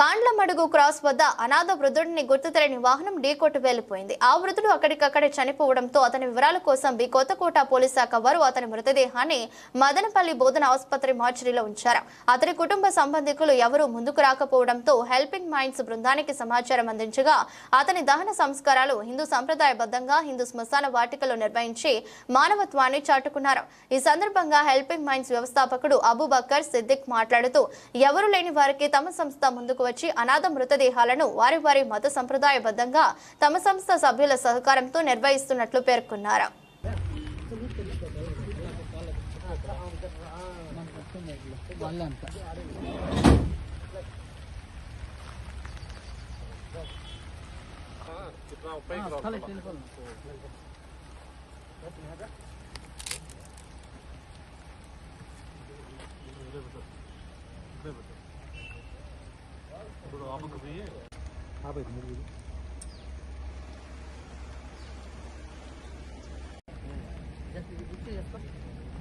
కాండ్లమడుగు cross వద్ద అనాథ వృద్ధుడిని గుర్తు తెలియని వాహనం ఢీకొట్టి వెళ్లిపోయింది. ఆ వృద్ధుడు అక్కడికక్కడే చనిపోవడంతో అతని వివరాల కోసం కొత్తకోట పోలీస్ శాఖ వారు అతని మృతదేహాన్ని మదనపల్లి బోధన ఆసుపత్రి మార్చురీలో ఉంచారు. అతని కుటుంబ సంబంధికులు ఎవరూ ముందుకు రాకపోవడంతో హెల్పింగ్ మైండ్స్ బృందానికి సమాచారం అందించగా అతని దహన సంస్కారాలు హిందూ సంప్రదాయబద్ధంగా హిందూ శ్మశాన వాటికలో నిర్వహించి మానవత్వాన్ని చాటుకున్నారు. ఈ సందర్భంగా హెల్పింగ్ మైండ్స్ వ్యవస్థాపకుడు అబూబకర్ సిద్దిక్ మాట్లాడుతూ ఎవరు లేని వారికి తమ సంస్థ ముందుకు వచ్చి అనాథ మృతదేహాలను వారి వారి మత సంప్రదాయబద్ధంగా తమ సంస్థ సభ్యుల సహకారంతో నిర్వహిస్తున్నట్లు పేర్కొన్నారు.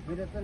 बेटा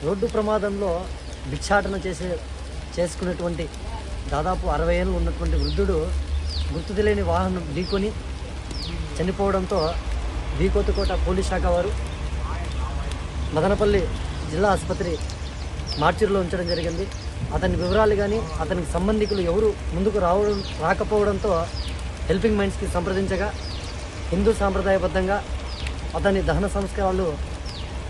రోడ్డు ప్రమాదంలో భిక్షాటన చేసుకున్నటువంటి దాదాపు 60 ఏళ్ళు ఉన్నటువంటి వృద్ధుడు గుర్తు తెలియని వాహనం ఢీకొని చనిపోవడంతో కొత్తకోట పోలీస్ శాఖ వారు మదనపల్లి జిల్లా ఆసుపత్రి మార్చురీలో ఉంచడం జరిగింది. అతని వివరాలు కానీ అతనికి సంబంధికులు ఎవరు ముందుకు రాకపోవడంతో హెల్పింగ్ మైండ్స్కి సంప్రదించగా హిందూ సాంప్రదాయబద్ధంగా అతని దహన సంస్కారాలు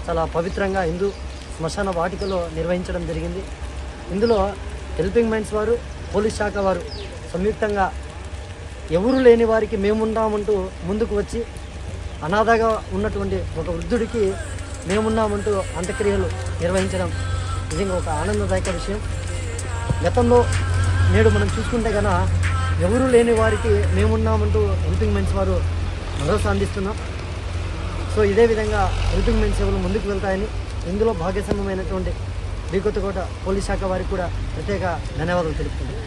చాలా పవిత్రంగా హిందూ శ్మశాన వాటికలో నిర్వహించడం జరిగింది. ఇందులో హెల్పింగ్ మైండ్స్ వారు పోలీస్ శాఖ వారు సంయుక్తంగా ఎవరు లేని వారికి మేమున్నామంటూ ముందుకు వచ్చి అనాథగా ఉన్నటువంటి ఒక వృద్ధుడికి మేమున్నామంటూ అంత్యక్రియలు నిర్వహించడం నిజంగా ఒక ఆనందదాయక విషయం. గతంలో నేడు మనం చూసుకుంటే కనుక ఎవరు లేని వారికి మేమున్నామంటూ హెల్పింగ్ మైండ్స్ వారు భరోసా అందిస్తున్నాం. సో ఇదే విధంగా హెల్పింగ్ మైండ్స్ సేవలు ముందుకు వెళ్తాయని ఇందులో భాగస్వామ్యమైనటువంటి కొత్తకోట పోలీస్ శాఖ వారికి కూడా ప్రత్యేక ధన్యవాదాలు తెలుపుతున్నాం.